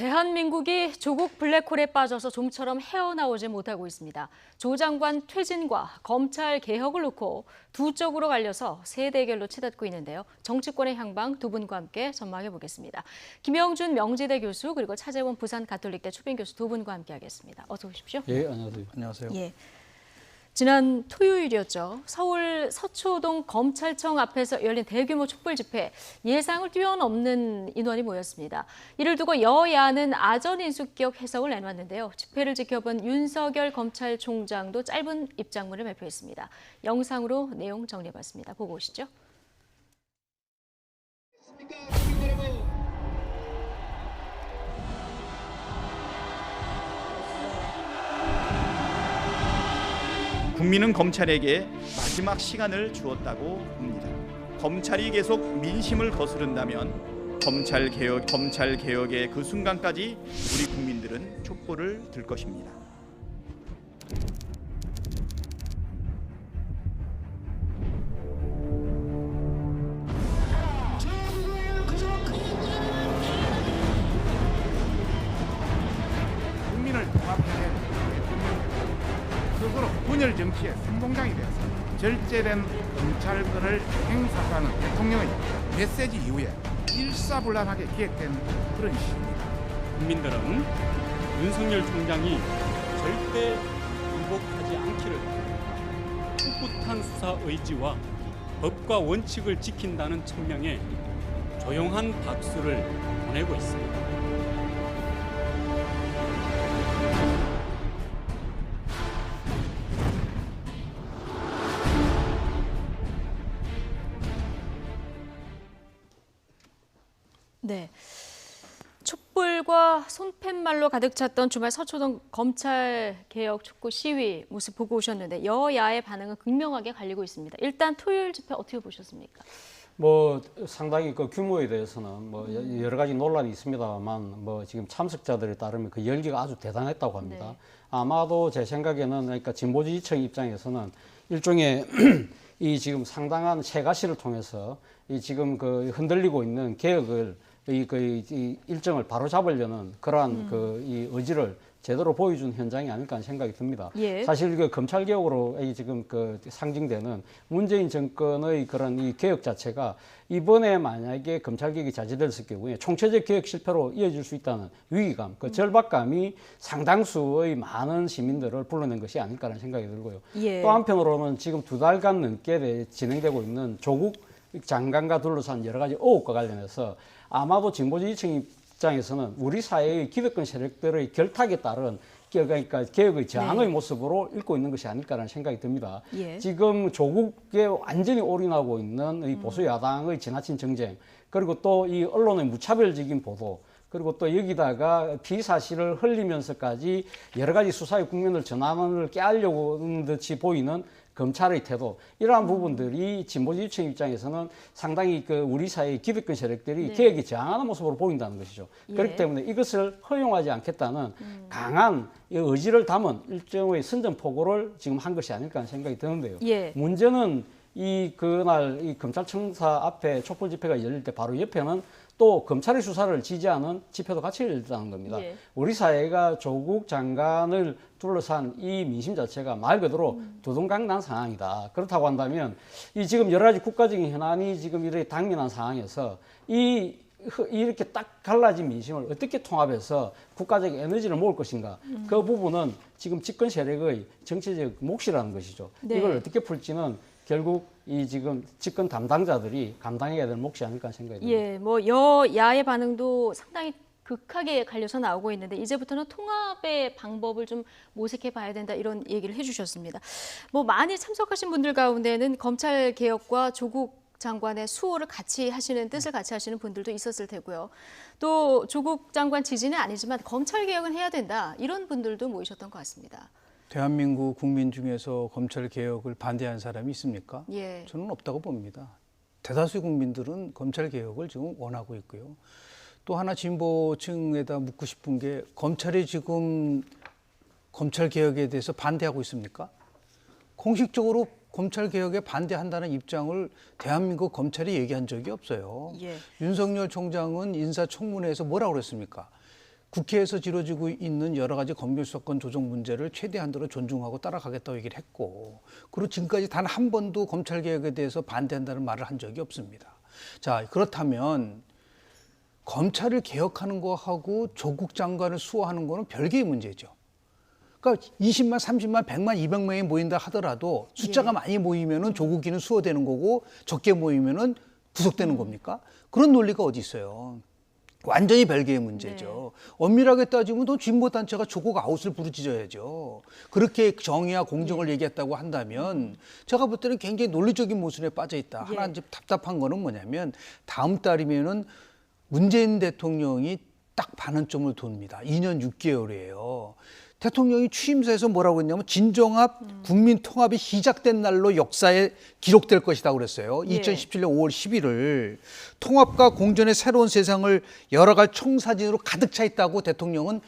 대한민국이 조국 블랙홀에 빠져서 좀처럼 헤어나오지 못하고 있습니다. 조 장관 퇴진과 검찰 개혁을 놓고 두 쪽으로 갈려서 세 대결로 치닫고 있는데요. 정치권의 향방 두 분과 함께 전망해 보겠습니다. 김영준 명지대 교수 그리고 차재원 부산 가톨릭대 추빈 교수 두 분과 함께하겠습니다. 어서 오십시오. 예, 안녕하세요. 안녕하세요. 예. 지난 토요일이었죠. 서울 서초동 검찰청 앞에서 열린 대규모 촛불 집회, 예상을 뛰어넘는 인원이 모였습니다. 이를 두고 여야는 아전인수격 해석을 내놨는데요. 집회를 지켜본 윤석열 검찰총장도 짧은 입장문을 발표했습니다. 영상으로 내용 정리해봤습니다. 보고 오시죠. 국민은 검찰에게 마지막 시간을 주었다고 봅니다. 검찰이 계속 민심을 거스른다면 검찰 개혁의 그 순간까지 우리 국민들은 촛불을 들 것입니다. 국민을 통합해낸 스스로 분열 정치의 선봉장이 되어서 절제된 검찰권을 행사하는 대통령의 메시지 이후에 일사불란하게 기획된 그런 시입니다. 국민들은 윤석열 총장이 절대 굴복하지 않기를 꿋꿋한 수사 의지와 법과 원칙을 지킨다는 천명에 조용한 박수를 보내고 있습니다. 네. 촛불과 손팻말로 가득 찼던 주말 서초동 검찰 개혁 촉구 시위 모습 보고 오셨는데 여야의 반응은 극명하게 갈리고 있습니다. 일단 토요일 집회 어떻게 보셨습니까? 상당히 그 규모에 대해서는 여러 가지 논란이 있습니다만 지금 참석자들에 따르면 그 열기가 아주 대단했다고 합니다. 네. 아마도 제 생각에는 그러니까 진보지지층 입장에서는 일종의 이 지금 상당한 세가시를 통해서 이 지금 그 흔들리고 있는 개혁을 이 일정을 바로 잡으려는 그러한 이 의지를 제대로 보여준 현장이 아닐까 하는 생각이 듭니다. 예. 사실 그 검찰 개혁으로 이 지금 그 상징되는 문재인 정권의 그런 이 개혁 자체가 이번에 만약에 검찰 개혁이 자제됐을 경우에 총체적 개혁 실패로 이어질 수 있다는 위기감, 그 절박감이 상당수의 많은 시민들을 불러낸 것이 아닐까라는 생각이 들고요. 예. 또 한편으로는 지금 두 달간 넘게 진행되고 있는 조국 장관과 둘러싼 여러 가지 의혹과 관련해서 아마도 진보지지층 입장에서는 우리 사회의 기득권 세력들의 결탁에 따른 그러니까 개혁의 저항의 모습으로 읽고 있는 것이 아닐까라는 생각이 듭니다. 예. 지금 조국에 완전히 올인하고 있는 이 보수 야당의 지나친 정쟁, 그리고 또 이 언론의 무차별적인 보도, 그리고 또 여기다가 피사실을 흘리면서까지 여러 가지 수사의 국면을 전환을 깨하려고 하는 듯이 보이는 검찰의 태도, 이러한 부분들이 진보지지층 입장에서는 상당히 그 우리 사회의 기득권 세력들이 개혁에 저항하는 모습으로 보인다는 것이죠. 그렇기 때문에 이것을 허용하지 않겠다는 강한 의지를 담은 일종의 선전포고를 지금 한 것이 아닐까 하는 생각이 드는데요. 예. 문제는 그날 이 검찰청사 앞에 촛불 집회가 열릴 때 바로 옆에는 또 검찰의 수사를 지지하는 집회도 같이 열렸다는 겁니다. 예. 우리 사회가 조국 장관을 둘러싼 이 민심 자체가 말 그대로 두동강난 상황이다. 그렇다고 한다면 이 지금 여러 가지 국가적인 현안이 지금 이렇게 당면한 상황에서 이렇게 딱 갈라진 민심을 어떻게 통합해서 국가적 에너지를 모을 것인가. 그 부분은 지금 집권 세력의 정치적 몫이라는 것이죠. 네. 이걸 어떻게 풀지는 결국 이 지금 집권 담당자들이 감당해야 될 몫이 아닐까 생각이 듭니다. 예, 여야의 반응도 상당히 극하게 갈려서 나오고 있는데 이제부터는 통합의 방법을 좀 모색해 봐야 된다 이런 얘기를 해주셨습니다. 많이 참석하신 분들 가운데는 검찰 개혁과 조국 장관의 수호를 같이 하시는 뜻을 같이 하시는 분들도 있었을 테고요. 또 조국 장관 지지는 아니지만 검찰 개혁은 해야 된다 이런 분들도 모이셨던 것 같습니다. 대한민국 국민 중에서 검찰 개혁을 반대하는 사람이 있습니까? 예. 저는 없다고 봅니다. 대다수의 국민들은 검찰 개혁을 지금 원하고 있고요. 또 하나 진보층에다 묻고 싶은 게 검찰이 지금 검찰 개혁에 대해서 반대하고 있습니까? 공식적으로 검찰 개혁에 반대한다는 입장을 대한민국 검찰이 얘기한 적이 없어요. 예. 윤석열 총장은 인사청문회에서 뭐라고 그랬습니까? 국회에서 지뤄지고 있는 여러 가지 검경 수사권 조정 문제를 최대한도로 존중하고 따라가겠다고 얘기를 했고, 그리고 지금까지 단 한 번도 검찰 개혁에 대해서 반대한다는 말을 한 적이 없습니다. 자, 그렇다면 검찰을 개혁하는 거하고 조국 장관을 수호하는 거는 별개의 문제죠. 그러니까 20만, 30만, 100만, 200명이 모인다 하더라도 숫자가 많이 모이면은 조국이는 수호되는 거고 적게 모이면은 구속되는 겁니까? 그런 논리가 어디 있어요? 완전히 별개의 문제죠. 엄밀하게 따지면 또 진보단체가 조국 아웃을 부르짖어야죠. 그렇게 정의와 공정을 얘기했다고 한다면 제가 볼 때는 굉장히 논리적인 모순에 빠져 있다. 하나 이제 답답한 거는 뭐냐면 다음 달이면은 문재인 대통령이 딱 반환점을 돕니다. 2년 6개월이에요. 대통령이 취임사에서 뭐라고 했냐면 진정합 국민 통합이 시작된 날로 역사에 기록될 것이라고 그랬어요. 2017년 5월 11일 통합과 공존의 새로운 세상을 열어갈 총사진으로 가득 차 있다고 대통령은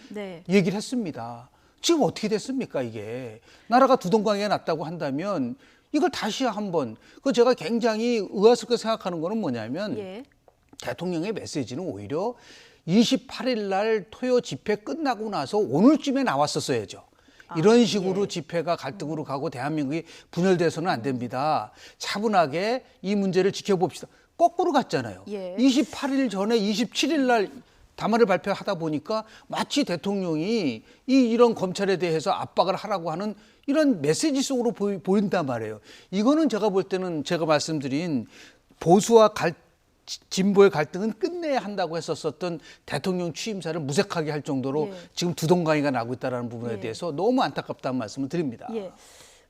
얘기를 했습니다. 지금 어떻게 됐습니까 이게. 나라가 두동강에 났다고 한다면 이걸 다시 한번 제가 굉장히 의아스럽게 생각하는 거는 뭐냐면 대통령의 메시지는 오히려 28일 날 토요 집회 끝나고 나서 오늘쯤에 나왔었어야죠. 이런 식으로 집회가 갈등으로 가고 대한민국이 분열돼서는 안 됩니다. 차분하게 이 문제를 지켜봅시다. 거꾸로 갔잖아요. 28일 전에 27일 날 담화를 발표하다 보니까 마치 대통령이 이런 검찰에 대해서 압박을 하라고 하는 이런 메시지 속으로 보인단 말이에요. 이거는 제가 볼 때는 제가 말씀드린 보수와 진보의 갈등은 끝내야 한다고 했었던 대통령 취임사를 무색하게 할 정도로 지금 두동강이가 나고 있다는 부분에 대해서 너무 안타깝다는 말씀을 드립니다.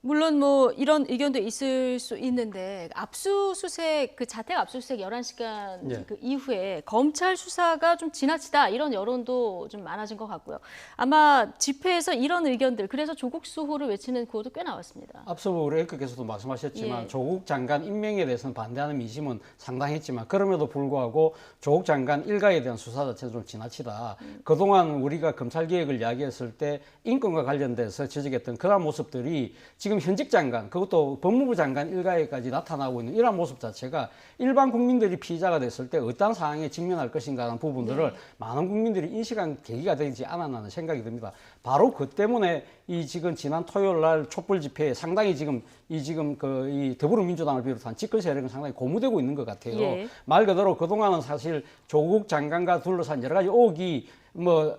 물론 뭐 이런 의견도 있을 수 있는데 압수수색 그 자택 압수수색 11시간 그 이후에 검찰 수사가 좀 지나치다 이런 여론도 좀 많아진 것 같고요. 아마 집회에서 이런 의견들 그래서 조국 수호를 외치는 구호도 꽤 나왔습니다. 앞서 우리 앵커께서도 말씀하셨지만 조국 장관 임명에 대해서는 반대하는 민심은 상당했지만 그럼에도 불구하고 조국 장관 일가에 대한 수사 자체도 좀 지나치다. 그동안 우리가 검찰 개혁을 이야기했을 때 인권과 관련돼서 지적했던 그런 모습들이 지금 현직 장관, 그것도 법무부 장관 일가에까지 나타나고 있는 이러한 모습 자체가 일반 국민들이 피의자가 됐을 때 어떤 상황에 직면할 것인가 하는 부분들을 많은 국민들이 인식한 계기가 되지 않았나 생각이 듭니다. 바로 그 때문에 이 지금 지난 토요일 날 촛불 집회에 상당히 이 더불어민주당을 비롯한 집권 세력은 상당히 고무되고 있는 것 같아요. 말 그대로 그동안은 사실 조국 장관과 둘러싼 여러 가지 의혹이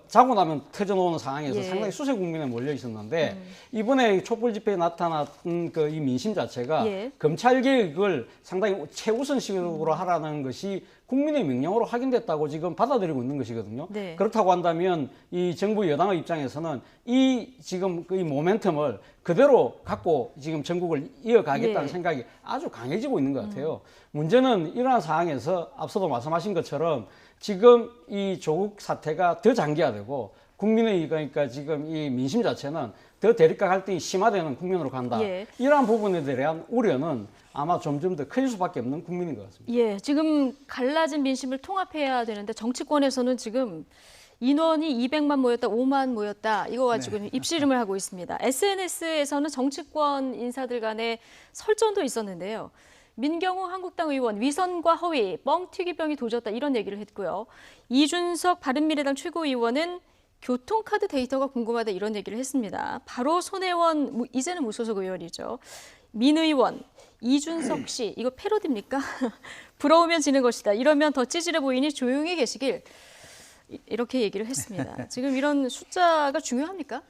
자고 나면 터져나오는 상황에서 상당히 수세 국민에 몰려 있었는데 이번에 촛불 집회에 나타난 이 민심 자체가 검찰 개혁을 상당히 최우선식으로 하라는 것이 국민의 명령으로 확인됐다고 지금 받아들이고 있는 것이거든요. 그렇다고 한다면 이 정부 여당의 입장에서는 이 모멘텀을 그대로 갖고 지금 전국을 이어가겠다는 생각이 아주 강해지고 있는 것 같아요. 문제는 이러한 상황에서 앞서도 말씀하신 것처럼 지금 이 조국 사태가 더 장기화되고 국민의 그러니까 지금 이 민심 자체는 더 대립과 갈등이 심화되는 국면으로 간다. 이러한 부분에 대한 우려는 아마 점점 더 커질 수밖에 없는 국민인 것 같습니다. 지금 갈라진 민심을 통합해야 되는데 정치권에서는 지금 인원이 200만 모였다, 5만 모였다 이거 가지고 입씨름을 하고 있습니다. SNS에서는 정치권 인사들 간의 설전도 있었는데요. 민경우 한국당 의원 위선과 허위, 뻥튀기병이 도졌다 이런 얘기를 했고요. 이준석 바른미래당 최고위원은 교통카드 데이터가 궁금하다 이런 얘기를 했습니다. 바로 손혜원, 이제는 무소속 의원이죠. 민 의원, 이준석 씨 이거 패러디입니까? 부러우면 지는 것이다. 이러면 더 찌질해 보이니 조용히 계시길 이렇게 얘기를 했습니다. 지금 이런 숫자가 중요합니까?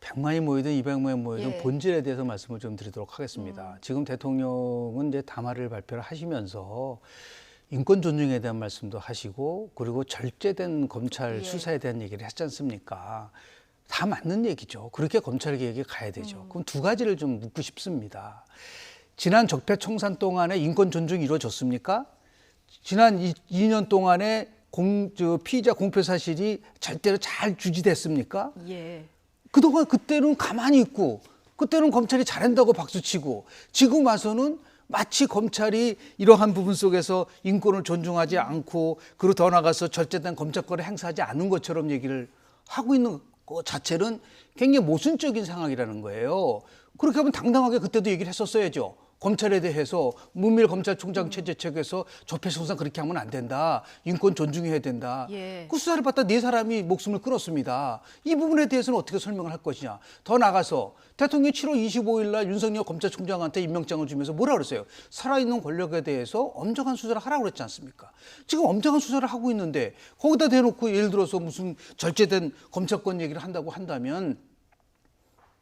100만이 모이든 200만이 모이든 본질에 대해서 말씀을 좀 드리도록 하겠습니다. 지금 대통령은 이제 담화를 발표를 하시면서 인권 존중에 대한 말씀도 하시고 그리고 절제된 검찰 수사에 대한 얘기를 했지 않습니까? 다 맞는 얘기죠. 그렇게 검찰 개혁이 가야 되죠. 그럼 두 가지를 좀 묻고 싶습니다. 지난 적폐청산 동안에 인권 존중이 이루어졌습니까? 지난 2년 동안에 피의자 공표 사실이 절대로 잘 주지됐습니까? 그동안 그때는 가만히 있고 그때는 검찰이 잘한다고 박수치고 지금 와서는 마치 검찰이 이러한 부분 속에서 인권을 존중하지 않고 그리고 더 나아가서 절제된 검찰권을 행사하지 않은 것처럼 얘기를 하고 있는 것 자체는 굉장히 모순적인 상황이라는 거예요. 그렇게 하면 당당하게 그때도 얘기를 했었어야죠. 검찰에 대해서 문밀 검찰총장 체제책에서 적폐청산 그렇게 하면 안 된다. 인권 존중해야 된다. 예. 그 수사를 받다 네 사람이 목숨을 끊었습니다. 이 부분에 대해서는 어떻게 설명을 할 것이냐. 더 나가서 대통령이 7월 25일 날 윤석열 검찰총장한테 임명장을 주면서 뭐라 그랬어요? 살아있는 권력에 대해서 엄정한 수사를 하라고 그랬지 않습니까? 지금 엄정한 수사를 하고 있는데 거기다 대놓고 예를 들어서 무슨 절제된 검찰권 얘기를 한다고 한다면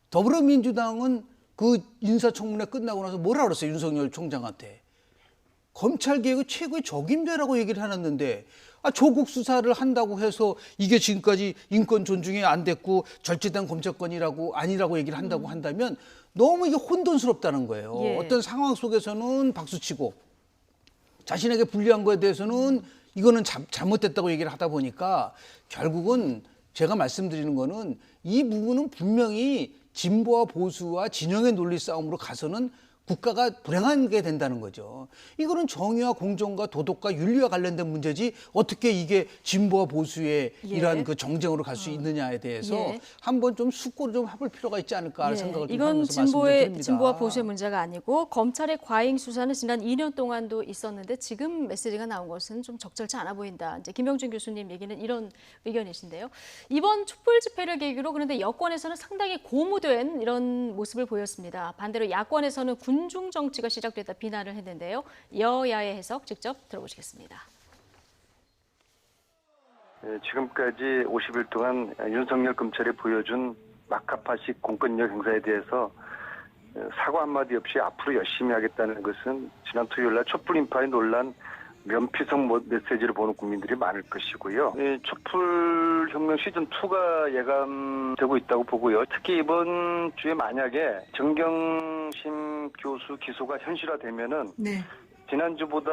더불어민주당은 그 인사청문회 끝나고 나서 뭐라 그랬어요? 윤석열 총장한테. 검찰개혁의 최고의 적임자라고 얘기를 해놨는데 조국 수사를 한다고 해서 이게 지금까지 인권 존중이 안 됐고 절제된 검찰권이라고 아니라고 얘기를 한다고 한다면 너무 이게 혼돈스럽다는 거예요. 예. 어떤 상황 속에서는 박수치고 자신에게 불리한 거에 대해서는 이거는 잘못됐다고 얘기를 하다 보니까 결국은 제가 말씀드리는 거는 이 부분은 분명히 진보와 보수와 진영의 논리 싸움으로 가서는 국가가 불행하게 된다는 거죠. 이거는 정의와 공정과 도덕과 윤리와 관련된 문제지 어떻게 이게 진보와 보수의 예. 이러한 그 정쟁으로 갈 수 있느냐에 대해서 예. 한번 좀 숙고를 좀 해볼 필요가 있지 않을까 하는 생각을 좀 이건 하면서 말씀드립니다. 진보와 보수의 문제가 아니고 검찰의 과잉 수사는 지난 2년 동안도 있었는데 지금 메시지가 나온 것은 좀 적절치 않아 보인다. 이제 김병준 교수님 얘기는 이런 의견이신데요. 이번 촛불 집회를 계기로 그런데 여권에서는 상당히 고무된 이런 모습을 보였습니다. 반대로 야권에서는 군중 정치가 시작됐다 비난을 했는데요. 여야의 해석 직접 들어보시겠습니다. 지금까지 50일 동안 윤석열 검찰이 보여준 막가파식 공권력 행사에 대해서 사과 한마디 없이 앞으로 열심히 하겠다는 것은 지난 토요일 날 촛불 인파의 논란 면피성 메시지를 보는 국민들이 많을 것이고요. 촛불 혁명 시즌2가 예감되고 있다고 보고요. 특히 이번 주에 만약에 정경심 교수 기소가 현실화되면은 지난주보다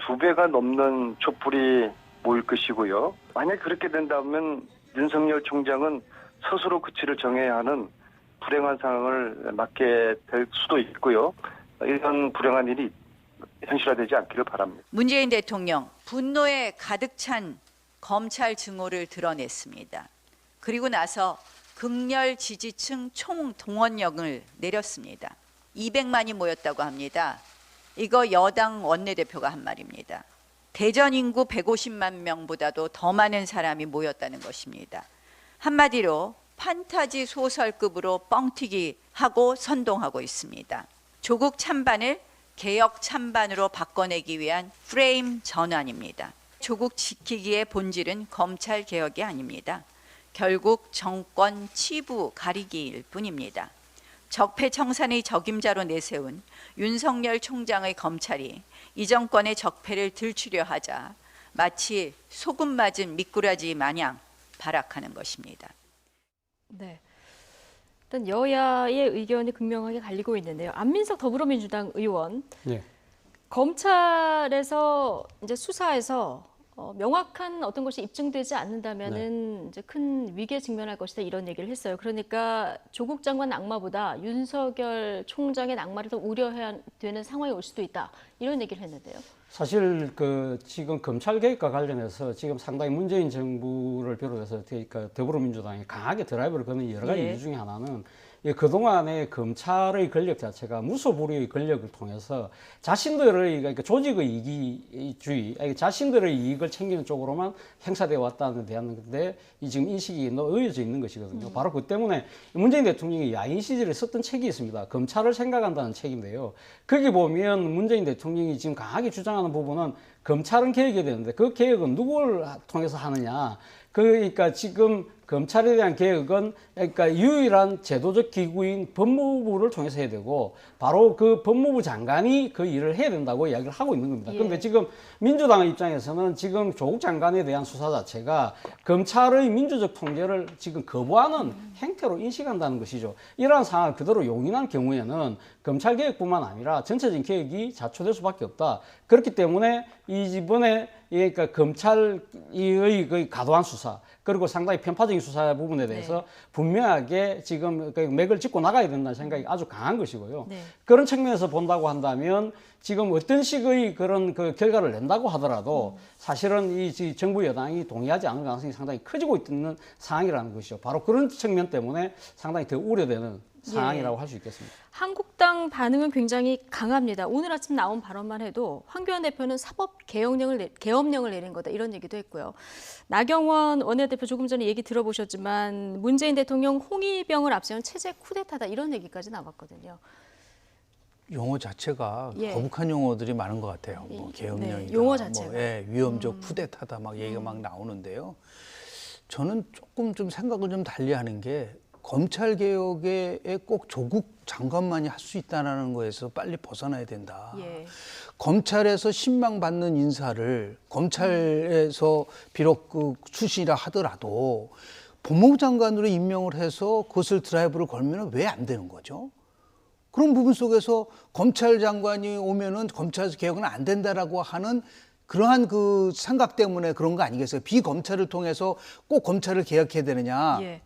2배가 넘는 촛불이 모일 것이고요. 만약 그렇게 된다면 윤석열 총장은 스스로 그치를 정해야 하는 불행한 상황을 맞게 될 수도 있고요. 이런 불행한 일이 현실화되지 않기를 바랍니다. 문재인 대통령 분노에 가득 찬 검찰 증오를 드러냈습니다. 그리고 나서 극렬 지지층 총동원령을 내렸습니다. 200만이 모였다고 합니다. 이거 여당 원내대표가 한 말입니다. 대전 인구 150만 명보다도 더 많은 사람이 모였다는 것입니다. 한마디로 판타지 소설급으로 뻥튀기 하고 선동하고 있습니다. 조국 찬반을 개혁 찬반으로 바꿔내기 위한 프레임 전환입니다. 조국 지키기의 본질은 검찰 개혁이 아닙니다. 결국 정권 치부 가리기일 뿐입니다. 적폐청산의 적임자로 내세운 윤석열 총장의 검찰이 이 정권의 적폐를 들추려 하자 마치 소금 맞은 미꾸라지 마냥 발악하는 것입니다. 네. 일단 여야의 의견이 극명하게 갈리고 있는데요. 안민석 더불어민주당 의원, 예. 검찰에서 이제 수사에서 명확한 어떤 것이 입증되지 않는다면은 이제 큰 위기에 직면할 것이다 이런 얘기를 했어요. 그러니까 조국 장관 낙마보다 윤석열 총장의 낙마를 더 우려해야 되는 상황이 올 수도 있다 이런 얘기를 했는데요. 사실 지금 검찰 개혁과 관련해서 지금 상당히 문재인 정부를 비롯해서 더불어민주당이 강하게 드라이브를 거는 여러 가지 이유 중에 하나는 그동안의 검찰의 권력 자체가 무소불위의 권력을 통해서 자신들의 그러니까 조직의 이기주의, 자신들의 이익을 챙기는 쪽으로만 행사되어 왔다는 데한데 지금 인식이 놓여져 있는 것이거든요. 바로 그 때문에 문재인 대통령이 야인 시절에 썼던 책이 있습니다. 검찰을 생각한다는 책인데요. 거기 보면 문재인 대통령이 지금 강하게 주장하는 부분은 검찰은 개혁해야 되는데 그 개혁은 누구를 통해서 하느냐. 그러니까 지금 검찰에 대한 개혁은 그러니까 유일한 제도적 기구인 법무부를 통해서 해야 되고 바로 그 법무부 장관이 그 일을 해야 된다고 이야기를 하고 있는 겁니다. 그런데 지금 민주당 입장에서는 지금 조국 장관에 대한 수사 자체가 검찰의 민주적 통제를 지금 거부하는 행태로 인식한다는 것이죠. 이러한 상황을 그대로 용인한 경우에는 검찰 개혁뿐만 아니라 전체적인 개혁이 자초될 수밖에 없다. 그렇기 때문에 이번에 그러니까 검찰의 그 과도한 수사 그리고 상당히 편파적인 수사 부분에 대해서 분명하게 지금 맥을 짚고 나가야 된다는 생각이 아주 강한 것이고요. 그런 측면에서 본다고 한다면 지금 어떤 식의 그런 그 결과를 낸다고 하더라도 사실은 이 정부 여당이 동의하지 않을 가능성이 상당히 커지고 있는 상황이라는 것이죠. 바로 그런 측면 때문에 상당히 더 우려되는 상황이라고 할 수 있겠습니다. 한국당 반응은 굉장히 강합니다. 오늘 아침 나온 발언만 해도 황교안 대표는 사법 계엄령을 내린 거다 이런 얘기도 했고요. 나경원 원내대표 조금 전에 얘기 들어보셨지만 문재인 대통령 홍위병을 앞세운 체제 쿠데타다 이런 얘기까지 나왔거든요. 용어 자체가 예. 거북한 용어들이 많은 것 같아요. 뭐 네, 계엄령이다, 용어 자체가. 뭐, 위험적 쿠데타다 막 얘기가 막 나오는데요. 저는 조금 좀 생각을 좀 달리하는 게 검찰 개혁에 꼭 조국 장관만이 할 수 있다는 거에서 빨리 벗어나야 된다. 예. 검찰에서 신망받는 인사를 검찰에서 비록 그 출신이라 하더라도 법무부 장관으로 임명을 해서 그것을 드라이브를 걸면 왜 안 되는 거죠? 그런 부분 속에서 검찰 장관이 오면은 검찰 개혁은 안 된다라고 하는 그러한 그 생각 때문에 그런 거 아니겠어요? 비검찰을 통해서 꼭 검찰을 개혁해야 되느냐? 예.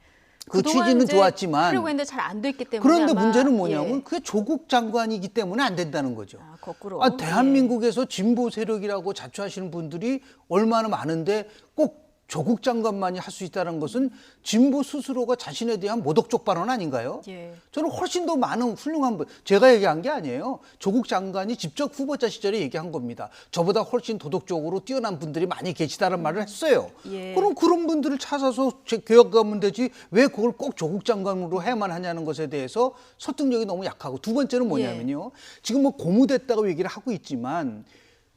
그 그동안 취지는 이제 좋았지만 하려고 했는데 잘 안 됐기 때문에 그런데 아마, 문제는 뭐냐면 예. 그게 조국 장관이기 때문에 안 된다는 거죠. 거꾸로. 대한민국에서 진보 세력이라고 자처하시는 분들이 얼마나 많은데 꼭 조국 장관만이 할 수 있다는 것은 진보 스스로가 자신에 대한 모독적 발언 아닌가요? 예. 저는 훨씬 더 많은 훌륭한 분, 제가 얘기한 게 아니에요. 조국 장관이 직접 후보자 시절에 얘기한 겁니다. 저보다 훨씬 도덕적으로 뛰어난 분들이 많이 계시다는 말을 했어요. 예. 그럼 그런 분들을 찾아서 개혁하면 되지 왜 그걸 꼭 조국 장관으로 해야만 하냐는 것에 대해서 설득력이 너무 약하고, 두 번째는 뭐냐면요. 지금 뭐 고무됐다고 얘기를 하고 있지만,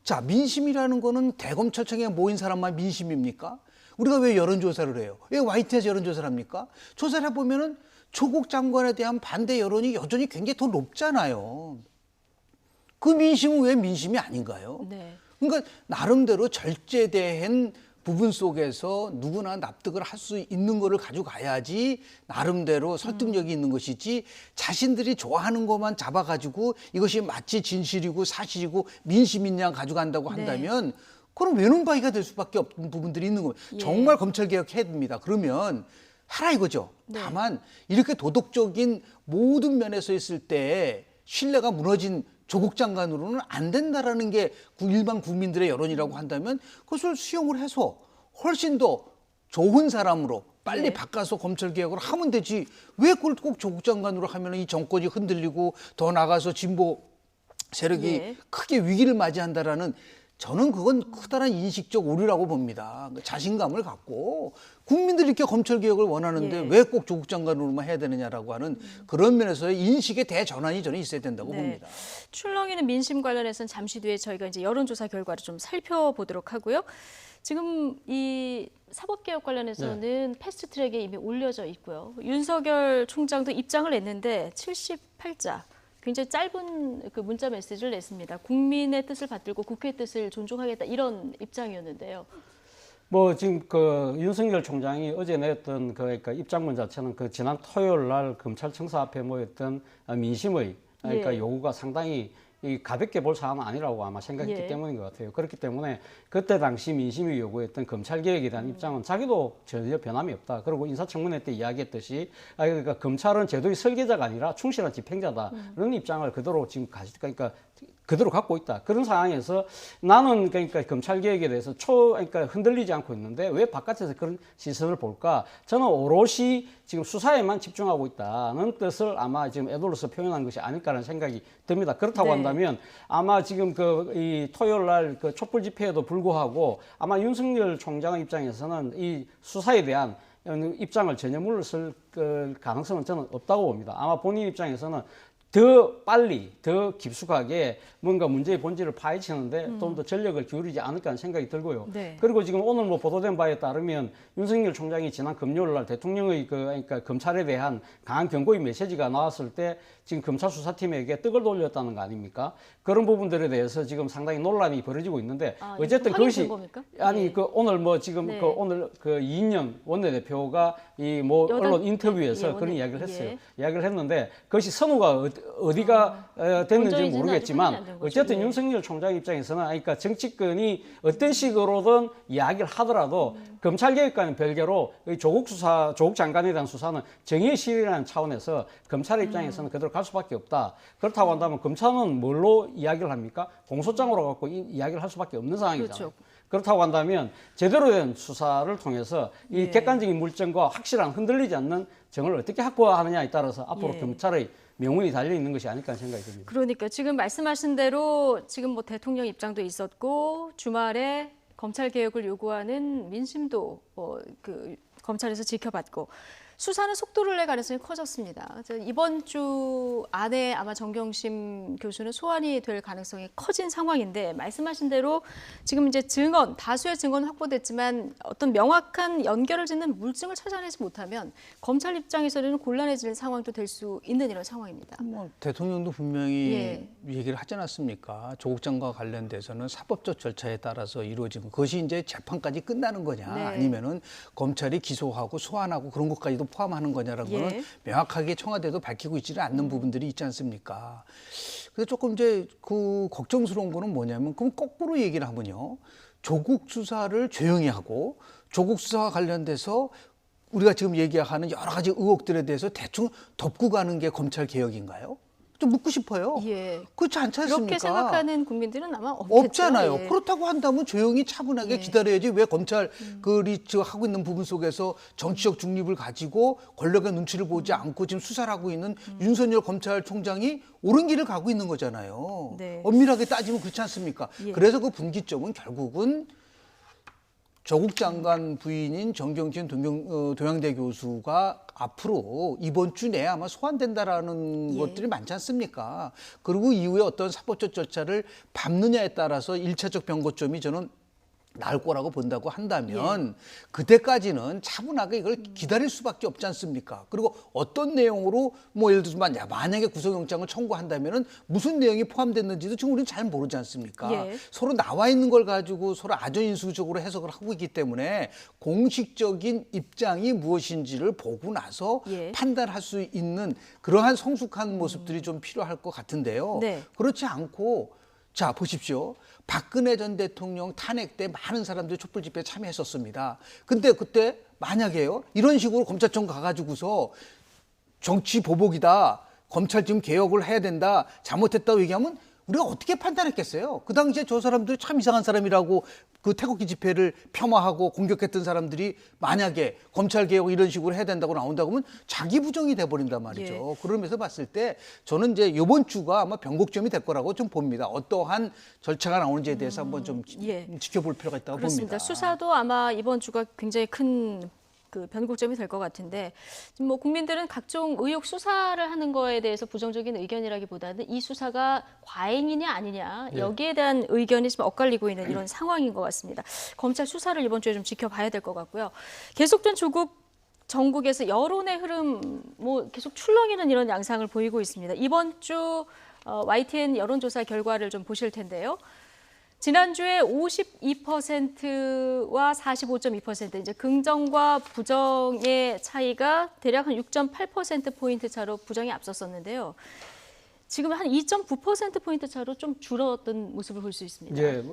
자, 민심이라는 거는 대검찰청에 모인 사람만 민심입니까? 우리가 왜 여론조사를 해요? 왜 YTN에서 여론조사를 합니까? 조사를 해보면은 조국 장관에 대한 반대 여론이 여전히 굉장히 더 높잖아요. 그 민심은 왜 민심이 아닌가요? 네. 그러니까 나름대로 절제된 부분 속에서 누구나 납득을 할 수 있는 거를 가지고 가야지 나름대로 설득력이 있는 것이지, 자신들이 좋아하는 것만 잡아가지고 이것이 마치 진실이고 사실이고 민심이냐 가져간다고 한다면 그럼 외눈박이가 될 수밖에 없는 부분들이 있는 거예요. 예. 정말 검찰 개혁해야 됩니다. 그러면 하라 이거죠. 네. 다만 이렇게 도덕적인 모든 면에서 있을 때 신뢰가 무너진 조국 장관으로는 안 된다라는 게 일반 국민들의 여론이라고 한다면 그것을 수용을 해서 훨씬 더 좋은 사람으로 빨리 네. 바꿔서 검찰 개혁을 하면 되지, 왜 그걸 꼭 조국 장관으로 하면 이 정권이 흔들리고 더 나가서 진보 세력이 예. 크게 위기를 맞이한다라는, 저는 그건 커다란 인식적 오류라고 봅니다. 자신감을 갖고 국민들이 이렇게 검찰 개혁을 원하는데 예. 왜 꼭 조국 장관으로만 해야 되느냐라고 하는 그런 면에서의 인식의 대전환이 저는 있어야 된다고 네. 봅니다. 출렁이는 민심 관련해서는 잠시 뒤에 저희가 이제 여론조사 결과를 좀 살펴보도록 하고요. 지금 이 사법개혁 관련해서는 패스트트랙에 이미 올려져 있고요. 윤석열 총장도 입장을 냈는데 78자. 굉장히 짧은 그 문자 메시지를 냈습니다. 국민의 뜻을 받들고 국회의 뜻을 존중하겠다 이런 입장이었는데요. 뭐 지금 그 윤석열 총장이 어제 냈던 그러니까 입장문 자체는 그 지난 토요일 날 검찰청사 앞에 모였던 민심의 그러니까 예. 요구가 상당히 이 가볍게 볼 사안은 아니라고 아마 생각했기 예. 때문인 것 같아요. 그렇기 때문에 그때 당시 민심이 요구했던 검찰 개혁에 대한 입장은 자기도 전혀 변함이 없다. 그리고 인사청문회 때 이야기했듯이 그러니까 검찰은 제도의 설계자가 아니라 충실한 집행자다. 이런 입장을 그대로 지금 그러니까 그대로 갖고 있다. 그런 상황에서 나는 그러니까 검찰 개혁에 대해서 그러니까 흔들리지 않고 있는데 왜 바깥에서 그런 시선을 볼까? 저는 오롯이 지금 수사에만 집중하고 있다는 뜻을 아마 지금 애도로서 표현한 것이 아닐까라는 생각이 듭니다. 그렇다고 네. 한다면 아마 지금 이 토요일 날 그 촛불 집회에도 불구하고 아마 윤석열 총장 입장에서는 이 수사에 대한 입장을 전혀 물러설 가능성은 저는 없다고 봅니다. 아마 본인 입장에서는 더 빨리, 더 깊숙하게 뭔가 문제의 본질을 파헤치는데 좀 더 전력을 기울이지 않을까 하는 생각이 들고요. 네. 그리고 지금 오늘 뭐 보도된 바에 따르면 윤석열 총장이 지난 금요일 날 대통령의 그러니까 검찰에 대한 강한 경고의 메시지가 나왔을 때 지금 검찰 수사팀에게 떡을 돌렸다는 거 아닙니까? 그런 부분들에 대해서 지금 상당히 논란이 벌어지고 있는데 어쨌든 그것이 겁니까? 아니 네. 그 오늘 뭐 지금 네. 그 오늘 그 이인영 원내대표가 이 뭐 언론 인터뷰에서 예, 그런 이야기를 했어요. 예. 이야기를 했는데 그것이 선호가 어디가 됐는지 본전인지는 모르겠지만 아직 확인이 안 된 거죠. 어쨌든 예. 윤석열 총장 입장에서는 그러니까 정치권이 어떤 식으로든 이야기를 하더라도 검찰 개혁과는 별개로 조국 장관에 대한 수사는 정의의 실이라는 차원에서 검찰의 입장에서는 그대로 갈 수밖에 없다. 그렇다고 한다면 검찰은 뭘로 이야기를 합니까? 공소장으로 갖고 이야기를 할 수밖에 없는 상황이잖아요. 그렇죠. 그렇다고 한다면 제대로 된 수사를 통해서 이 예. 객관적인 물증과 확실한 흔들리지 않는 정을 어떻게 확보하느냐에 따라서 앞으로 예. 경찰의 명운이 달려 있는 것이 아닐까 생각이 듭니다. 그러니까 지금 말씀하신 대로 지금 뭐 대통령 입장도 있었고 주말에 검찰 개혁을 요구하는 민심도 그 검찰에서 지켜봤고 수사는 속도를 낼 가능성이 커졌습니다. 그래서 이번 주 안에 아마 정경심 교수는 소환이 될 가능성이 커진 상황인데 말씀하신 대로 지금 이제 증언, 다수의 증언은 확보됐지만 어떤 명확한 연결을 짓는 물증을 찾아내지 못하면 검찰 입장에서는 곤란해지는 상황도 될 수 있는 이런 상황입니다. 뭐 대통령도 분명히 예. 얘기를 하지 않았습니까? 조국 장관과 관련돼서는 사법적 절차에 따라서 이루어지고 그것이 이제 재판까지 끝나는 거냐 네. 아니면은 검찰이 기소하고 소환하고 그런 것까지도 포함하는 거냐라는 예. 거는 명확하게 청와대도 밝히고 있지는 않는 부분들이 있지 않습니까? 그래서 조금 이제 그 걱정스러운 거는 뭐냐면 그럼 거꾸로 얘기를 하면요. 조국 수사를 조용히 하고 조국 수사와 관련돼서 우리가 지금 얘기하는 여러 가지 의혹들에 대해서 대충 덮고 가는 게 검찰 개혁인가요? 좀 묻고 싶어요. 예. 그렇지 않지 않습니까? 이렇게 생각하는 국민들은 아마 없겠죠. 없잖아요. 예. 그렇다고 한다면 조용히 차분하게 예. 기다려야지 왜 검찰이 지금 하고 있는 부분 속에서 정치적 중립을 가지고 권력의 눈치를 보지 않고 지금 수사를 하고 있는 윤석열 검찰총장이 옳은 길을 가고 있는 거잖아요. 네. 엄밀하게 따지면 그렇지 않습니까? 예. 그래서 그 분기점은 결국은 조국 장관 부인인 정경심 동양대 교수가 앞으로 이번 주 내에 아마 소환된다라는 예. 것들이 많지 않습니까? 그리고 이후에 어떤 사법적 절차를 밟느냐에 따라서 1차적 변고점이 저는 나을 거라고 본다고 한다면 그때까지는 차분하게 이걸 기다릴 수밖에 없지 않습니까? 그리고 어떤 내용으로 뭐 예를 들어서 만약에 구속영장을 청구한다면은 무슨 내용이 포함됐는지도 지금 우리는 잘 모르지 않습니까? 예. 서로 나와 있는 걸 가지고 서로 아전인수적으로 해석을 하고 있기 때문에 공식적인 입장이 무엇인지를 보고 나서 예. 판단할 수 있는 그러한 성숙한 모습들이 좀 필요할 것 같은데요. 네. 그렇지 않고 자 보십시오. 박근혜 전 대통령 탄핵 때 많은 사람들이 촛불 집회에 참여했었습니다. 근데 그때 만약에요. 이런 식으로 검찰청 가가지고서 정치 보복이다. 검찰 지금 개혁을 해야 된다. 잘못했다고 얘기하면 우리가 어떻게 판단했겠어요? 그 당시에 저 사람들이 참 이상한 사람이라고 그 태극기 집회를 폄하하고 공격했던 사람들이 만약에 검찰 개혁 이런 식으로 해야 된다고 나온다고 하면 자기 부정이 돼버린단 말이죠. 그러면서 봤을 때 저는 이제 이번 주가 아마 변곡점이 될 거라고 좀 봅니다. 어떠한 절차가 나오는지에 대해서 한번 좀 예. 지켜볼 필요가 있다고 그렇습니다. 봅니다. 수사도 아마 이번 주가 굉장히 큰 그 변곡점이 될 것 같은데 지금 뭐 국민들은 각종 의혹 수사를 하는 거에 대해서 부정적인 의견이라기보다는 이 수사가 과잉이냐 아니냐 여기에 대한 의견이 지금 엇갈리고 있는 이런 상황인 것 같습니다. 검찰 수사를 이번 주에 좀 지켜봐야 될 것 같고요. 계속된 조국 전국에서 여론의 흐름 뭐 계속 출렁이는 이런 양상을 보이고 있습니다. 이번 주 YTN 여론조사 결과를 좀 보실 텐데요. 지난주에 52%와 45.2% 이제 긍정과 부정의 차이가 대략 한 6.8%포인트 차로 부정이 앞섰었는데요. 지금 한 2.9%포인트 차로 좀 줄었던 모습을 볼 수 있습니다. 이제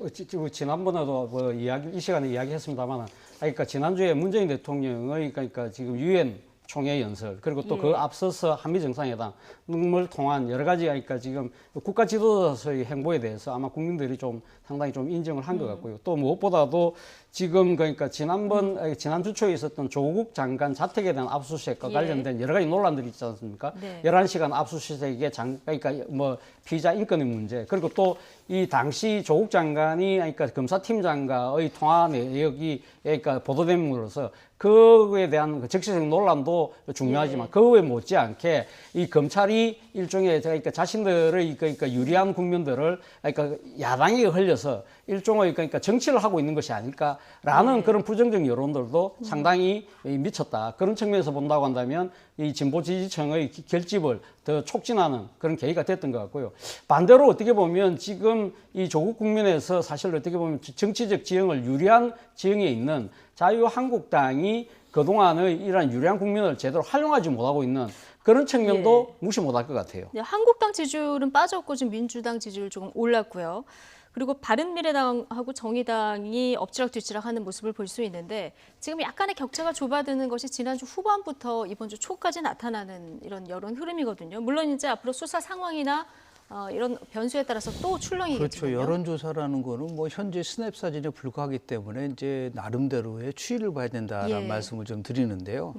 지난번에도 뭐 이 시간에 이야기했습니다만, 그러니까 지난주에 문재인 대통령의 그러니까 지금 유엔 총회 연설 그리고 또 그 앞서서 한미 정상회담을 통한 여러 가지 그러니까 지금 국가 지도자의 행보에 대해서 아마 국민들이 좀 상당히 좀 인정을 한 것 같고요. 또 무엇보다도 지금 그러니까 지난주 초에 있었던 조국 장관 자택에 대한 압수수색과 관련된 여러 가지 논란들이 있지 않습니까? 네. 11시간 압수수색의 그러니까 뭐 피의자 인권의 문제 그리고 또 이 당시 조국 장관이 그러니까 검사팀장과의 통화 내역이 그러니까 보도됨으로써 그거에 대한 그 적시적 논란도 중요하지만 그거에 못지않게 이 검찰이 일종의 그러니까 자신들의 그러니까 유리한 국면들을 그러니까 야당에 흘려서 일종의 그러니까 정치를 하고 있는 것이 아닐까라는 그런 부정적 여론들도 상당히 미쳤다. 그런 측면에서 본다고 한다면 이 진보 지지층의 결집을 더 촉진하는 그런 계기가 됐던 것 같고요. 반대로 어떻게 보면 지금 이 조국 국면에서 사실 어떻게 보면 정치적 지형을 유리한 지형에 있는 자유한국당이 그동안의 이러한 유리한 국면을 제대로 활용하지 못하고 있는 그런 측면도 무시 못할 것 같아요. 네, 한국당 지지율은 빠졌고 지금 민주당 지지율 조금 올랐고요. 그리고 바른미래당하고 정의당이 엎치락뒤치락 하는 모습을 볼 수 있는데 지금 약간의 격차가 좁아드는 것이 지난주 후반부터 이번 주 초까지 나타나는 이런 여론 흐름이거든요. 물론 이제 앞으로 수사 상황이나 이런 변수에 따라서 또 출렁이겠죠. 그렇죠. 여론조사라는 거는 뭐 현재 스냅 사진에 불과하기 때문에 이제 나름대로의 추이를 봐야 된다라는 예. 말씀을 좀 드리는데요.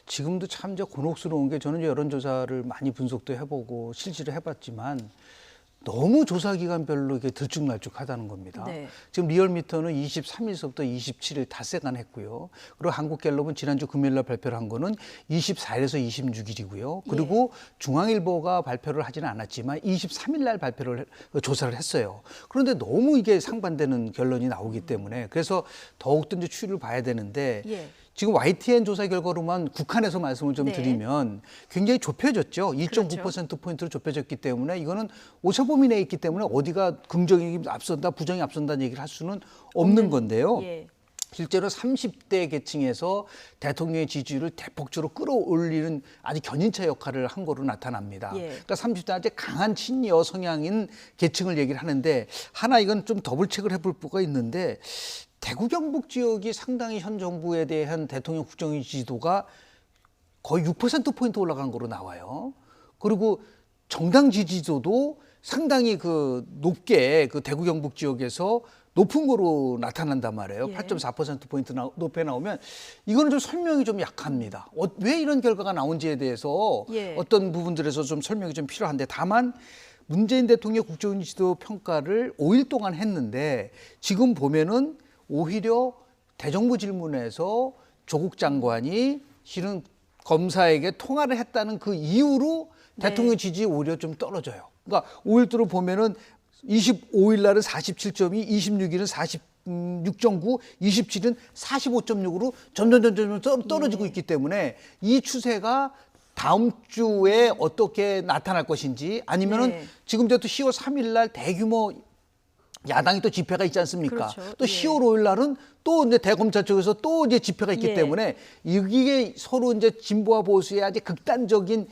지금도 참 이제 곤혹스러운 게 저는 여론조사를 많이 분석도 해보고 실질을 해봤지만 너무 조사 기간별로 이게 들쭉날쭉하다는 겁니다. 네. 지금 리얼미터는 23일서부터 27일 닷새간 했고요. 그리고 한국갤럽은 지난주 금요일날 발표를 한 거는 24일에서 26일이고요. 그리고 중앙일보가 발표를 하지는 않았지만 23일날 조사를 했어요. 그런데 너무 이게 상반되는 결론이 나오기 때문에 그래서 더욱더 이제 추이를 봐야 되는데 예. 지금 YTN 조사 결과로만 국한해서 말씀을 좀 네. 드리면 굉장히 좁혀졌죠. 1.9%포인트로 좁혀졌기 때문에 이거는 오차범위 내에 있기 때문에 어디가 긍정이 앞선다, 부정이 앞선다는 얘기를 할 수는 없는 건데요. 예. 실제로 30대 계층에서 대통령의 지지율을 대폭적으로 끌어올리는 아주 견인차 역할을 한 거로 나타납니다. 예. 그러니까 30대 아주 강한 친여 성향인 계층을 얘기를 하는데 하나 이건 좀 더블 체크를 해볼 필요가 있는데 대구 경북 지역이 상당히 현 정부에 대한 대통령 국정 지지도가 거의 6%포인트 올라간 거로 나와요. 그리고 정당 지지도도 상당히 그 높게 그 대구 경북 지역에서 높은 거로 나타난단 말이에요. 예. 8.4%포인트 높게 나오면 이거는 좀 설명이 좀 약합니다. 왜 이런 결과가 나온지에 대해서 예. 어떤 부분들에서 좀 설명이 좀 필요한데 다만 문재인 대통령 국정 지지도 평가를 5일 동안 했는데 지금 보면은 오히려 대정부 질문에서 조국 장관이 실은 검사에게 통화를 했다는 그 이후로 네. 대통령 지지율이 오히려 좀 떨어져요. 그러니까 5일도로 보면은 25일 날은 47.2, 26일은 46.9, 27일은 45.6으로 점점 떨어지고 있기 때문에 이 추세가 다음 주에 어떻게 나타날 것인지 아니면은 네. 지금 또 10월 3일 날 대규모 야당이 또 집회가 있지 않습니까? 그렇죠. 또 예. 10월 5일 날은 또 이제 대검찰 쪽에서 또 이제 집회가 있기 예. 때문에 이게 서로 이제 진보와 보수의 아주 극단적인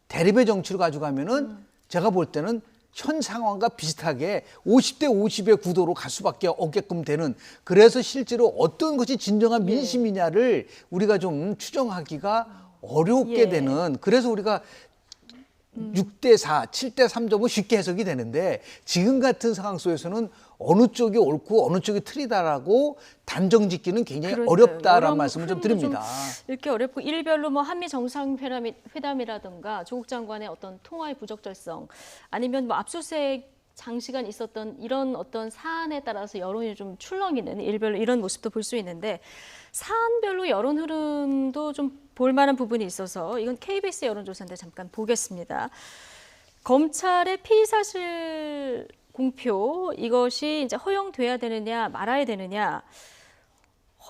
대립의 정치로 가져가면은 제가 볼 때는 현 상황과 비슷하게 50대 50의 구도로 갈 수밖에 없게끔 되는 그래서 실제로 어떤 것이 진정한 민심이냐를 우리가 좀 추정하기가 어렵게 예. 되는 그래서 우리가 6대 4, 7대 3점은 쉽게 해석이 되는데 지금 같은 상황 속에서는 어느 쪽이 옳고 어느 쪽이 틀리다라고 단정 짓기는 굉장히 그러니까요. 어렵다라는 여러 말씀을 좀 흐름도 드립니다. 이렇게 어렵고 일별로 뭐 한미 정상회담이라든가 조국 장관의 어떤 통화의 부적절성 아니면 뭐 압수수색 장시간 있었던 이런 어떤 사안에 따라서 여론이 좀 출렁이는 일별로 이런 모습도 볼 수 있는데 사안별로 여론 흐름도 좀 볼만한 부분이 있어서 이건 KBS 여론조사인데 잠깐 보겠습니다. 검찰의 피의사실 공표 이것이 이제 허용돼야 되느냐 말아야 되느냐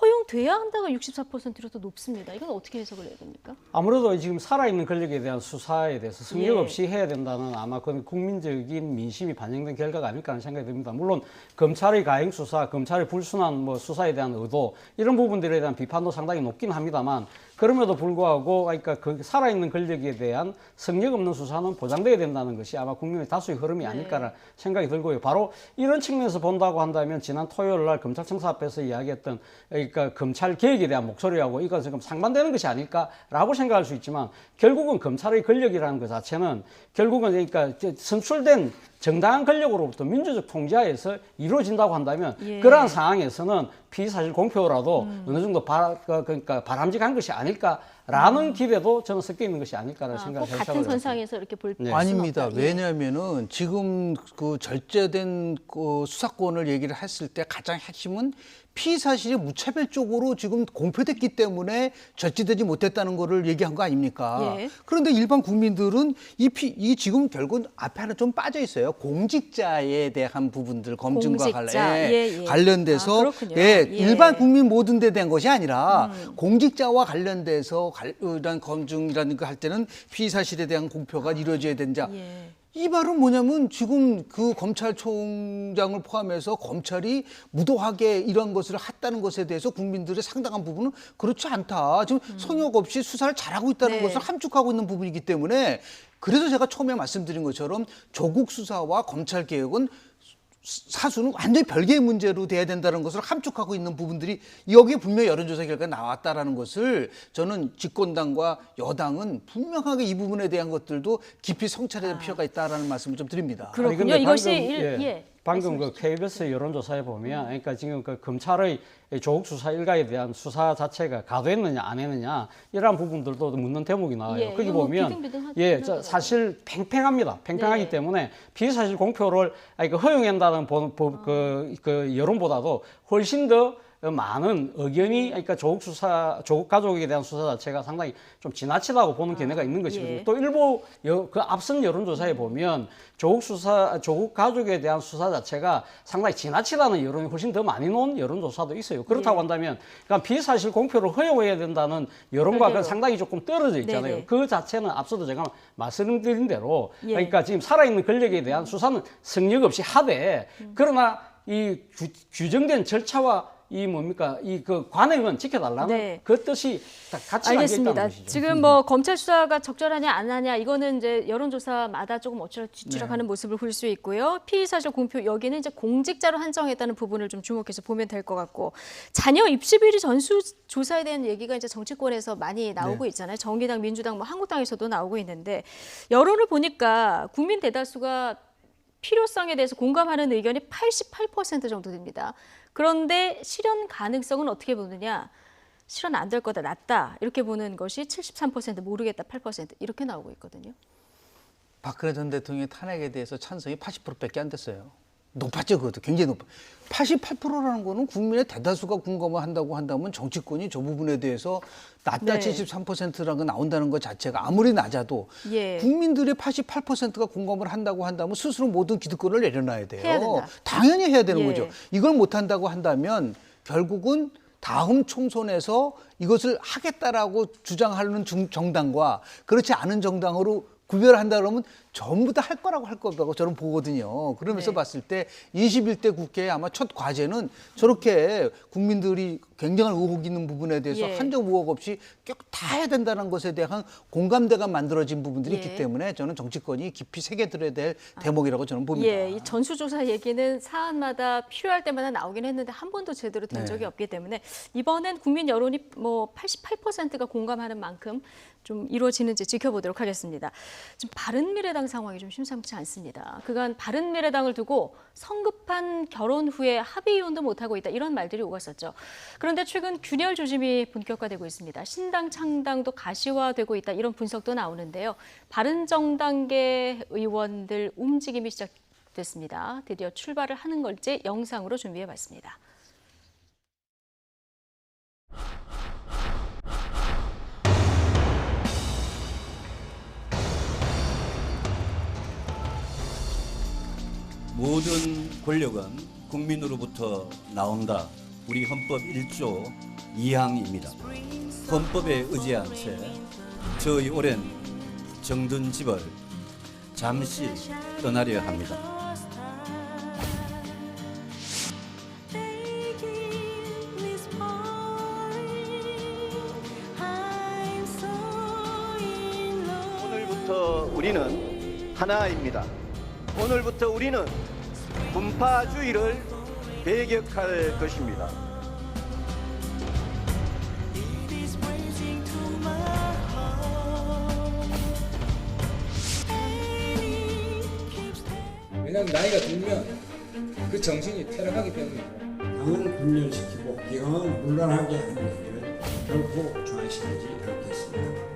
허용돼야 한다가 64%로 더 높습니다. 이건 어떻게 해석을 해야 됩니까? 아무래도 지금 살아있는 권력에 대한 수사에 대해서 성역 예. 없이 해야 된다는 아마 그건 국민적인 민심이 반영된 결과가 아닐까 하는 생각이 듭니다. 물론 검찰의 가행 수사, 검찰의 불순한 뭐 수사에 대한 의도 이런 부분들에 대한 비판도 상당히 높긴 합니다만 그럼에도 불구하고 그러니까 그 살아있는 권력에 대한 성역 없는 수사는 보장돼야 된다는 것이 아마 국민의 다수의 흐름이 아닐까라는 생각이 들고요. 바로 이런 측면에서 본다고 한다면 지난 토요일 날 검찰청사 앞에서 이야기했던 그러니까 검찰 개혁에 대한 목소리하고 이건 지금 상반되는 것이 아닐까라고 생각할 수 있지만 결국은 검찰의 권력이라는 것 자체는 결국은 그러니까 선출된 정당한 권력으로부터 민주적 통제하에서 이루어진다고 한다면 예. 그러한 상황에서는 피의사실 공표라도 어느 정도 그러니까 바람직한 것이 아닐까라는 기대도 저는 섞여 있는 것이 아닐까라는 생각을 꼭 같은 선상에서 이렇게 볼 수는 아닙니다. 없다. 예. 왜냐하면은 지금 그 절제된 그 수사권을 얘기를 했을 때 가장 핵심은 피의 사실이 무차별적으로 지금 공표됐기 때문에 절제되지 못했다는 거를 얘기한 거 아닙니까? 예. 그런데 일반 국민들은 이 지금 결국은 앞에 하나 좀 빠져 있어요. 공직자에 대한 부분들 검증과 공직자. 예. 관련돼서 그렇군요. 예, 예. 일반 국민 모든 데 대한 것이 아니라 공직자와 관련돼서 이런 검증이라는 거 할 때는 피의 사실에 대한 공표가 이루어져야 된다. 예. 이 말은 뭐냐면 지금 그 검찰총장을 포함해서 검찰이 무도하게 이런 것을 했다는 것에 대해서 국민들의 상당한 부분은 그렇지 않다. 지금 성역 없이 수사를 잘하고 있다는 네. 것을 함축하고 있는 부분이기 때문에 그래서 제가 처음에 말씀드린 것처럼 조국 수사와 검찰 개혁은 사수는 완전히 별개의 문제로 돼야 된다는 것을 함축하고 있는 부분들이 여기에 분명히 여론조사 결과가 나왔다라는 것을 저는 집권당과 여당은 분명하게 이 부분에 대한 것들도 깊이 성찰해야 될 필요가 있다라는 말씀을 좀 드립니다. 아니, 근데 그렇군요. 이것이 방금 그 KBS 여론조사에 보면, 그러니까 지금 그 검찰의 조국 수사 일가에 대한 수사 자체가 가도했느냐 안 했느냐 이러한 부분들도 묻는 대목이 나와요. 예, 거기 이거 뭐 보면 비등비등하긴 저 하더라고요. 사실 팽팽합니다. 팽팽하기 네. 때문에 피의사실 공표를 허용한다는 그 여론보다도 훨씬 더 많은 의견이, 그러니까 조국 가족에 대한 수사 자체가 상당히 좀 지나치다고 보는 견해가 있는 것이거든요. 예. 또 일부 그 앞선 여론조사에 보면 조국 가족에 대한 수사 자체가 상당히 지나치다는 여론이 훨씬 더 많이 나온 여론조사도 있어요. 그렇다고 예. 한다면, 그러니까 비사실 공표를 허용해야 된다는 여론과 별개로. 상당히 조금 떨어져 있잖아요. 네네. 그 자체는 앞서도 제가 말씀드린 대로, 예. 그러니까 지금 살아있는 권력에 대한 수사는 성역 없이 하되, 그러나 이 규정된 절차와 이 그 관행은 지켜달라는 네. 그 뜻이 다 같이 담겨 있다는 알겠습니다. 것이죠. 지금 뭐 검찰 수사가 적절하냐 안 하냐 이거는 이제 여론조사마다 조금 엎치락뒤치락하는 모습을 볼 수 있고요. 피의사실 공표 여기는 이제 공직자로 한정했다는 부분을 좀 주목해서 보면 될 것 같고, 자녀 입시 비리 전수조사에 대한 얘기가 이제 정치권에서 많이 나오고 있잖아요. 정의당, 민주당, 뭐 한국당에서도 나오고 있는데, 여론을 보니까 국민 대다수가 필요성에 대해서 공감하는 의견이 88% 정도 됩니다. 그런데 실현 가능성은 어떻게 보느냐? 실현 안 될 거다, 낮다 이렇게 보는 것이 73%, 모르겠다 8% 이렇게 나오고 있거든요. 박근혜 전 대통령의 탄핵에 대해서 찬성이 80%밖에 안 됐어요. 높았죠, 그것도 굉장히 높아. 88%라는 거는 국민의 대다수가 공감을 한다고 한다면 정치권이 저 부분에 대해서 낮다 네. 73%라는 거 나온다는 것 자체가 아무리 낮아도 예. 국민들의 88%가 공감을 한다고 한다면 스스로 모든 기득권을 내려놔야 돼요. 해야 된다. 당연히 해야 되는 예. 거죠. 이걸 못 한다고 한다면 결국은 다음 총선에서 이것을 하겠다라고 주장하는 정당과 그렇지 않은 정당으로 구별한다 그러면 전부 다 할 거라고 저는 보거든요. 그러면서 네. 봤을 때 21대 국회의 아마 첫 과제는 저렇게 국민들이 굉장한 의혹 있는 부분에 대해서 예. 한정 의혹 없이 다 해야 된다는 것에 대한 공감대가 만들어진 부분들이 예. 있기 때문에 저는 정치권이 깊이 새겨들어야 될 대목이라고 저는 봅니다. 예, 이 전수조사 얘기는 사안마다 필요할 때마다 나오긴 했는데 한 번도 제대로 된 네. 적이 없기 때문에 이번엔 국민 여론이 뭐 88%가 공감하는 만큼 좀 이루어지는지 지켜보도록 하겠습니다. 지금 바른미래당 상황이 좀 심상치 않습니다. 그간 바른미래당을 두고 성급한 결혼 후에 합의 이혼도 못하고 있다 이런 말들이 오갔었죠. 그런데 최근 균열 조짐이 본격화되고 있습니다. 신당 창당도 가시화되고 있다 이런 분석도 나오는데요. 바른정당계 의원들 움직임이 시작됐습니다. 드디어 출발을 하는 걸지 영상으로 준비해봤습니다. 모든 권력은 국민으로부터 나온다. 우리 헌법 1조 2항입니다. 헌법에 의지한 채 저의 오랜 정든 집을 잠시 떠나려 합니다. 오늘부터 우리는 하나입니다. 오늘부터 우리는 분파주의를 배격할 것입니다. 왜냐하면 나이가 들면 그 정신이 퇴락하기 때문입니다. 당을 분열시키고 기강을 물러나게 하는 것을 결코 좋아하시지 않겠습니다.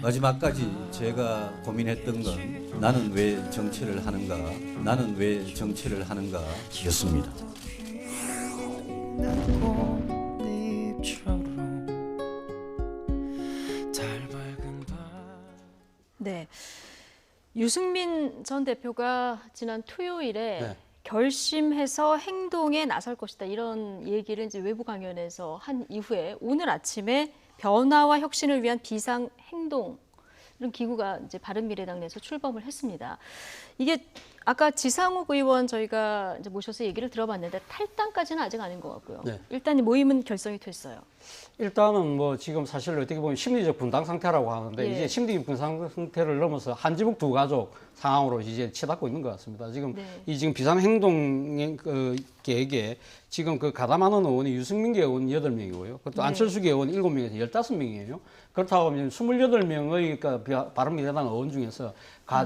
마지막까지 제가 고민했던 건 나는 왜 정치를 하는가, 나는 왜 정치를 하는가 였습니다. 네, 유승민 전 대표가 지난 토요일에 네. 결심해서 행동에 나설 것이다 이런 얘기를 이제 외부 강연에서 한 이후에 오늘 아침에 변화와 혁신을 위한 비상행동 이런 기구가 이제 바른미래당 내에서 출범을 했습니다. 이게 아까 지상욱 의원 저희가 이제 모셔서 얘기를 들어봤는데 탈당까지는 아직 아닌 것 같고요. 네. 일단 이 모임은 결성이 됐어요. 일단은 뭐 지금 사실 어떻게 보면 심리적 분당 상태라고 하는데 예. 이제 심리적 분당 상태를 넘어서 한지북 두 가족 상황으로 이제 치닫고 있는 것 같습니다. 지금 네. 이 지금 비상행동 계획에 지금 그 가담하는 의원이 유승민계 의원 8명이고요. 그것도 네. 안철수계 의원 7명에서 15명이에요. 그렇다고 하면 28명의 바른미래당 의원 중에서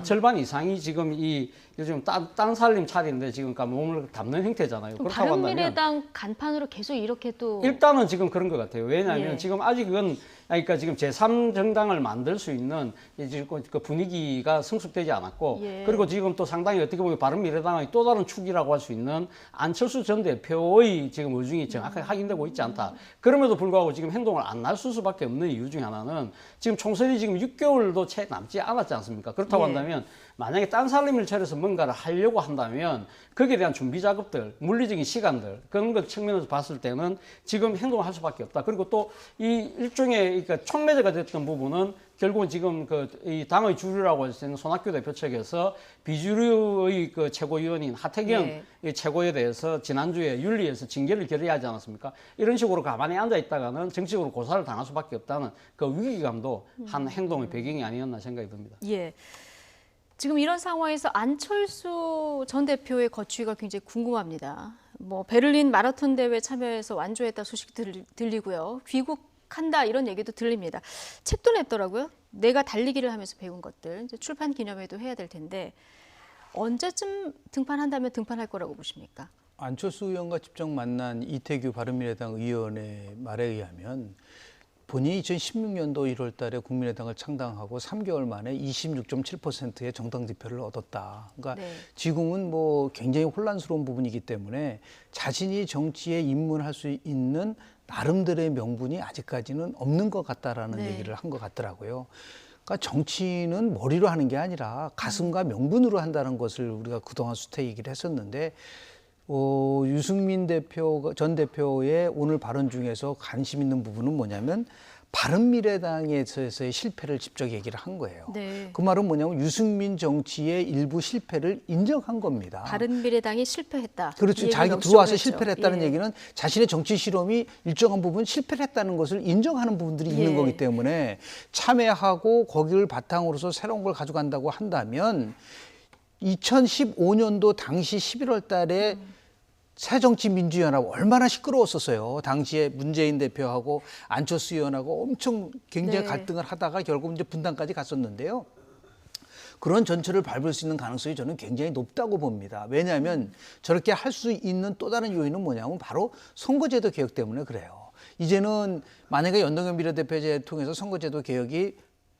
절반 이상이 지금 이 요즘 딴 살림 차리는데 지금 몸을 담는 형태잖아요. 그럼 그렇다고 한다면 바른미래당 간판으로 계속 이렇게 또 일단은 지금 그런 것 같아요. 왜냐하면 예. 지금 아직은 그러니까 지금 제3정당을 만들 수 있는 이제 그 분위기가 성숙되지 않았고 예. 그리고 지금 또 상당히 어떻게 보면 바른미래당의 또 다른 축이라고 할 수 있는 안철수 전 대표의 지금 의중이 정확하게 확인되고 있지 않다. 그럼에도 불구하고 지금 행동을 안 나설 수밖에 없는 이유 중에 하나는 지금 총선이 지금 6개월도 채 남지 않았지 않습니까? 그렇다고 예. 한다면 만약에 딴 살림을 차려서 뭔가를 하려고 한다면 거기에 대한 준비 작업들, 물리적인 시간들 그런 것 측면에서 봤을 때는 지금 행동을 할 수밖에 없다. 그리고 또 이 일종의 그러니까 촉매제가 됐던 부분은 결국은 지금 이 당의 주류라고 할 수 있는 손학규 대표 측에서 비주류의 그 최고위원인 하태경 최고에 대해서 지난주에 윤리에서 징계를 결의하지 않았습니까? 이런 식으로 가만히 앉아 있다가는 정치적으로 고사를 당할 수밖에 없다는 그 위기감도 한 행동의 배경이 아니었나 생각이 듭니다. 예. 지금 이런 상황에서 안철수 전 대표의 거취가 굉장히 궁금합니다. 뭐 베를린 마라톤 대회 참여해서 완주했다 소식 들리고요. 귀국한다 이런 얘기도 들립니다. 책도 냈더라고요. 내가 달리기를 하면서 배운 것들 이제 출판 기념회도 해야 될 텐데 언제쯤 등판한다면 등판할 거라고 보십니까? 안철수 의원과 직접 만난 이태규 바른미래당 의원의 말에 의하면 본인이 2016년도 1월 달에 국민의당을 창당하고 3개월 만에 26.7%의 정당 득표를 얻었다. 그러니까 네. 지금은 뭐 굉장히 혼란스러운 부분이기 때문에 자신이 정치에 입문할 수 있는 나름대로의 명분이 아직까지는 없는 것 같다라는 네. 얘기를 한 것 같더라고요. 그러니까 정치는 머리로 하는 게 아니라 가슴과 명분으로 한다는 것을 우리가 그동안 수태 얘기를 했었는데 유승민 전 대표의 오늘 발언 중에서 관심 있는 부분은 뭐냐면 바른미래당에서의 실패를 직접 얘기를 한 거예요. 네. 그 말은 뭐냐면 유승민 정치의 일부 실패를 인정한 겁니다. 바른미래당이 실패했다. 그렇죠. 이 자기가 얘기를 들어와서 명시를 실패를 했죠. 했다는 예. 얘기는 자신의 정치 실험이 일정한 부분 실패를 했다는 것을 인정하는 부분들이 있는 예. 거기 때문에 참여하고 거기를 바탕으로서 새로운 걸 가져간다고 한다면 2015년도 당시 11월 달에 새정치민주연합 얼마나 시끄러웠었어요. 당시에 문재인 대표하고 안철수 의원하고 엄청 굉장히 네. 갈등을 하다가 결국 이제 분당까지 갔었는데요. 그런 전철을 밟을 수 있는 가능성이 저는 굉장히 높다고 봅니다. 왜냐하면 저렇게 할 수 있는 또 다른 요인은 뭐냐면 바로 선거제도 개혁 때문에 그래요. 이제는 만약에 연동형 비례대표제 통해서 선거제도 개혁이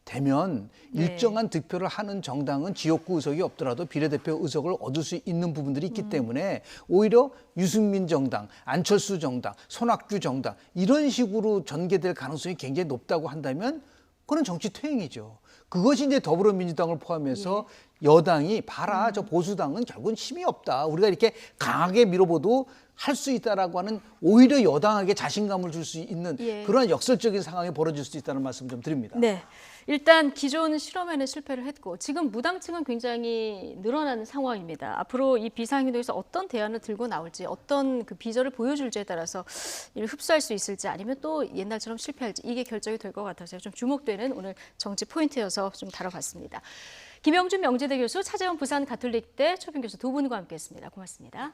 되면 네. 일정한 득표를 하는 정당은 지역구 의석이 없더라도 비례대표 의석을 얻을 수 있는 부분들이 있기 때문에 오히려 유승민 정당, 안철수 정당, 손학규 정당 이런 식으로 전개될 가능성이 굉장히 높다고 한다면 그건 정치 퇴행이죠. 그것이 이제 더불어민주당을 포함해서 여당이 봐라 저 보수당은 결국은 힘이 없다. 우리가 이렇게 강하게 밀어봐도 할 수 있다라고 하는 오히려 여당에게 자신감을 줄 수 있는 그런 역설적인 상황이 벌어질 수 있다는 말씀 좀 드립니다. 네. 일단 기존 실험에는 실패를 했고 지금 무당층은 굉장히 늘어나는 상황입니다. 앞으로 이 비상행동에서 어떤 대안을 들고 나올지 어떤 그 비전을 보여줄지에 따라서 이를 흡수할 수 있을지 아니면 또 옛날처럼 실패할지 이게 결정이 될 것 같아서 좀 주목되는 오늘 정치 포인트여서 좀 다뤄봤습니다. 김영준 명지대 교수, 차재원 부산 가톨릭대 초빙 교수 두 분과 함께했습니다. 고맙습니다.